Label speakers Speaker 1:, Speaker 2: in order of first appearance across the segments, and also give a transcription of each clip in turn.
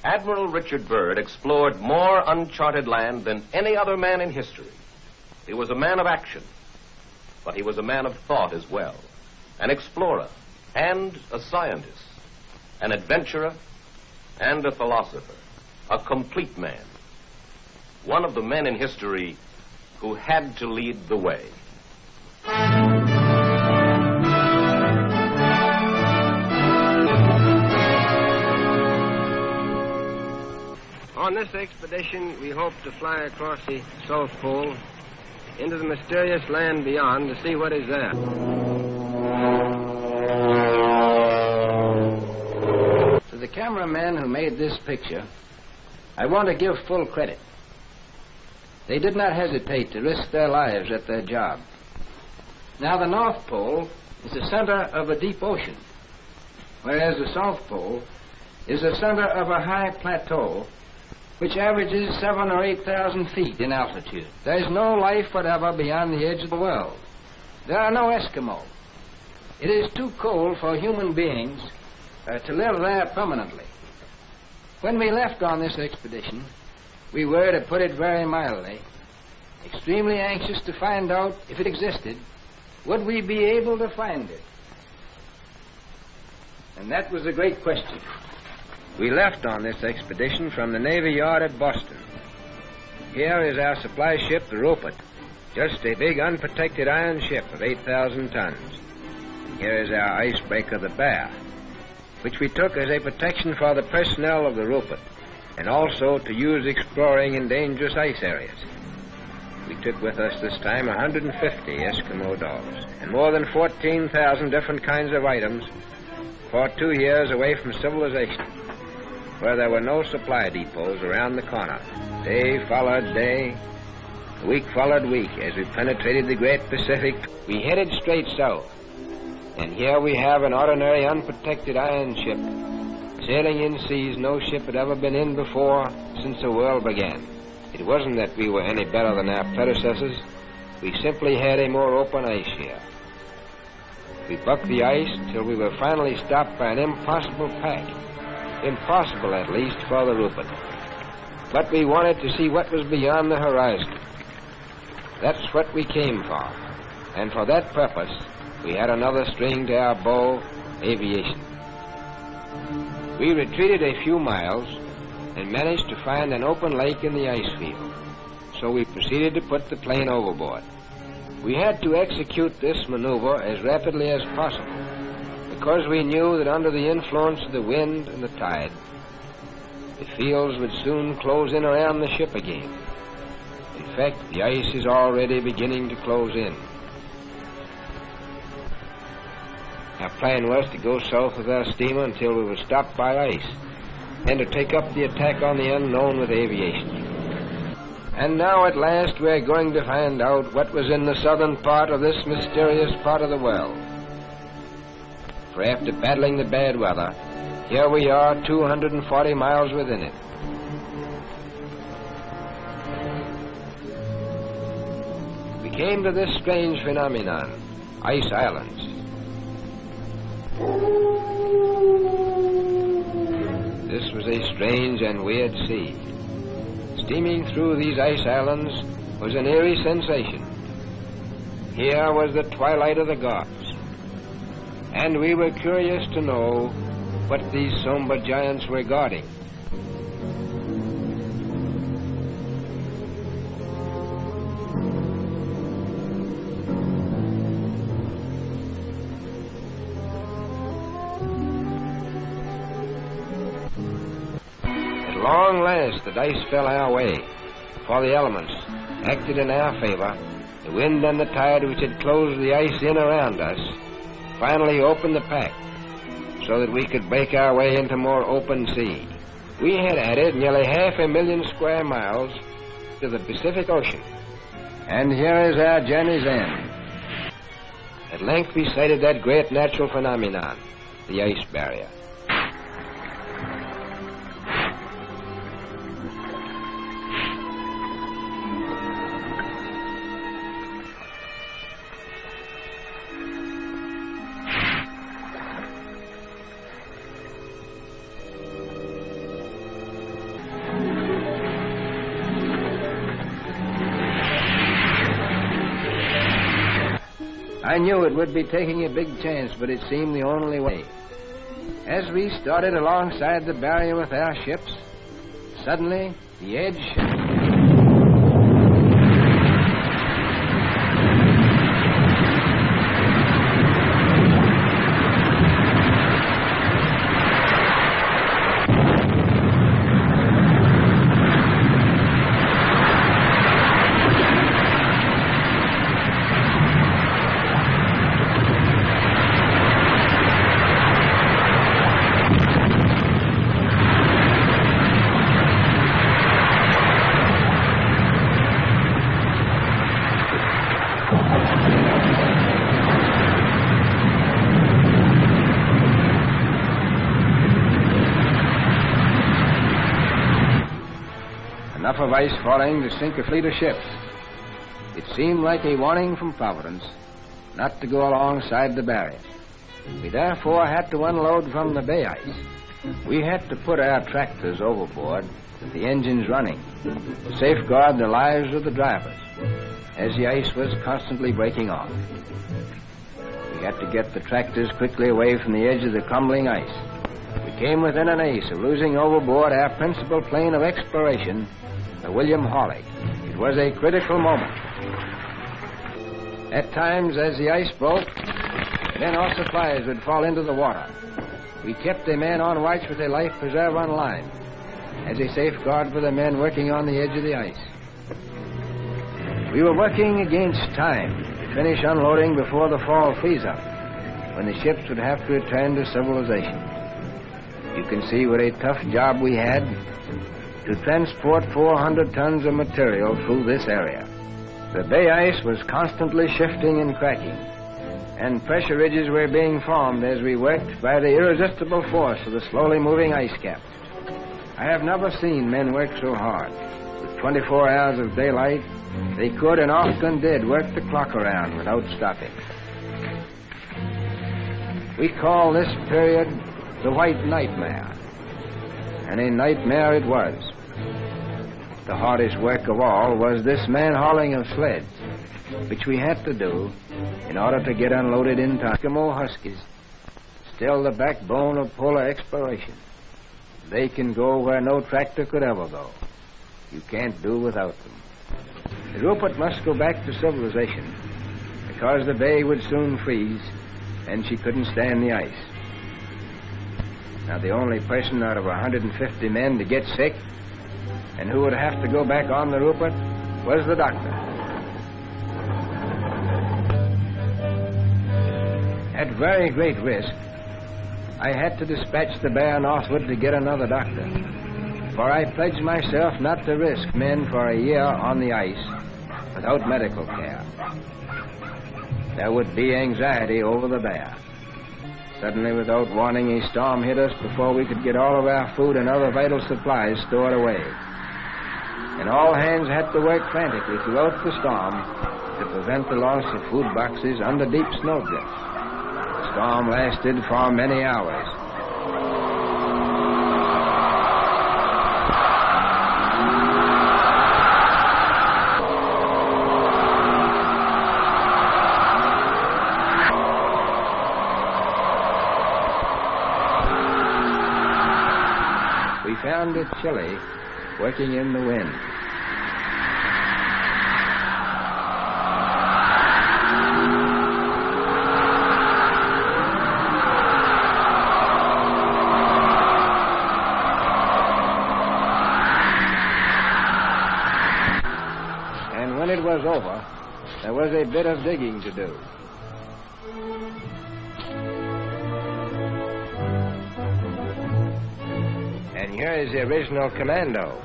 Speaker 1: Admiral Richard Byrd explored more uncharted land than any other man in history. He was a man of action, but he was a man of thought as well, an explorer and a scientist, an adventurer and a philosopher, a complete man, one of the men in history who had to lead the way.
Speaker 2: On this expedition, we hope to fly across the South Pole into the mysterious land beyond to see what is there.
Speaker 3: To the cameramen who made this picture, I want to give full credit. They did not hesitate to risk their lives at their job. Now, the North Pole is the center of a deep ocean, whereas the South Pole is the center of a high plateau which averages 7,000 or 8,000 feet in altitude. There is no life whatever beyond the edge of the world. There are no Eskimo. It is too cold for human beings to live there permanently. When we left on this expedition, we were, to put it very mildly, extremely anxious to find out if it existed. Would we be able to find it? And that was a great question.
Speaker 2: We left on this expedition from the Navy Yard at Boston. Here is our supply ship, the Rupert, just a big unprotected iron ship of 8,000 tons. Here is our icebreaker, the Bear, which we took as a protection for the personnel of the Rupert, and also to use exploring in dangerous ice areas. We took with us this time 150 Eskimo dogs, and more than 14,000 different kinds of items for 2 years away from civilization, where there were no supply depots around the corner. Day followed day, week followed week, as we penetrated the great Pacific. We headed straight south, and here we have an ordinary unprotected iron ship, sailing in seas no ship had ever been in before since the world began. It wasn't that we were any better than our predecessors. We simply had a more open ice here. We bucked the ice until we were finally stopped by an impossible pack. Impossible, at least, for the Rupert. But we wanted to see what was beyond the horizon. That's what we came for. And for that purpose, we had another string to our bow, aviation. We retreated a few miles and managed to find an open lake in the ice field. So we proceeded to put the plane overboard. We had to execute this maneuver as rapidly as possible, because we knew that under the influence of the wind and the tide, the fields would soon close in around the ship again. In fact, the ice is already beginning to close in. Our plan was to go south with our steamer until we were stopped by ice, and to take up the attack on the unknown with aviation. And now at last we're going to find out what was in the southern part of this mysterious part of the world. For after battling the bad weather, here we are 240 miles within it. We came to this strange phenomenon, ice islands. This was a strange and weird sea. Steaming through these ice islands was an eerie sensation. Here was the twilight of the gods, and we were curious to know what these somber giants were guarding. At long last, the dice fell our way, for the elements acted in our favor. The wind and the tide, which had closed the ice in around us, finally opened the pack so that we could break our way into more open sea. We had added nearly 500,000 square miles to the Pacific Ocean. And here is our journey's end. At length we sighted that great natural phenomenon, the ice barrier.
Speaker 3: I knew it would be taking a big chance, but it seemed the only way. As we started alongside the barrier with our ships, suddenly the edge shifted. Enough of ice falling to sink a fleet of ships. It seemed like a warning from Providence not to go alongside the barrier. We therefore had to unload from the bay ice. We had to put our tractors overboard with the engines running to safeguard the lives of the drivers as the ice was constantly breaking off. We had to get the tractors quickly away from the edge of the crumbling ice. We came within an ace of losing overboard our principal plane of exploration, the William Hawley. It was a critical moment. At times, as the ice broke, then our supplies would fall into the water. We kept a man on watch with a life preserver on line as a safeguard for the men working on the edge of the ice. We were working against time to finish unloading before the fall freeze-up, when the ships would have to return to civilization. You can see what a tough job we had to transport 400 tons of material through this area. The bay ice was constantly shifting and cracking, and pressure ridges were being formed as we worked by the irresistible force of the slowly moving ice cap. I have never seen men work so hard. With 24 hours of daylight, they could and often did work the clock around without stopping. We call this period the White Nightmare, and a nightmare it was. The hardest work of all was this man-hauling of sleds, which we had to do in order to get unloaded in time. Eskimo Huskies, still the backbone of polar exploration. They can go where no tractor could ever go. You can't do without them. The Rupert must go back to civilization because the bay would soon freeze and she couldn't stand the ice. Now, the only person out of 150 men to get sick and who would have to go back on the Rupert was the doctor. At very great risk, I had to dispatch the bear northward to get another doctor, for I pledged myself not to risk men for a year on the ice without medical care. There would be anxiety over the bear. Suddenly, without warning, a storm hit us before we could get all of our food and other vital supplies stored away. And all hands had to work frantically throughout the storm to prevent the loss of food boxes under deep snowdrifts. The storm lasted for many hours. We found it chilly, working in the wind. And when it was over, there was a bit of digging to do. And here is the original commando.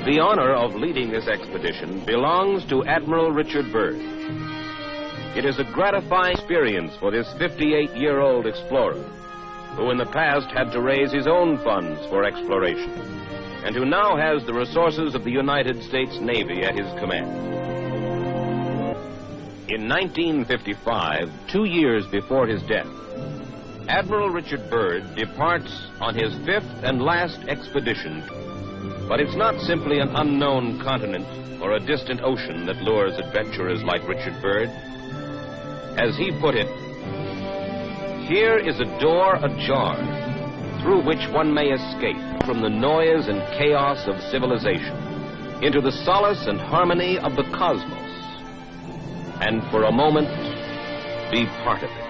Speaker 1: The honor of leading this expedition belongs to Admiral Richard Byrd. It is a gratifying experience for this 58-year-old explorer, who in the past had to raise his own funds for exploration. and who now has the resources of the United States Navy at his command. In 1955, 2 years before his death, Admiral Richard Byrd departs on his 5th and last expedition, but it's not simply an unknown continent or a distant ocean that lures adventurers like Richard Byrd. As he put it, here is a door ajar through which one may escape from the noise and chaos of civilization into the solace and harmony of the cosmos, and for a moment be part of it.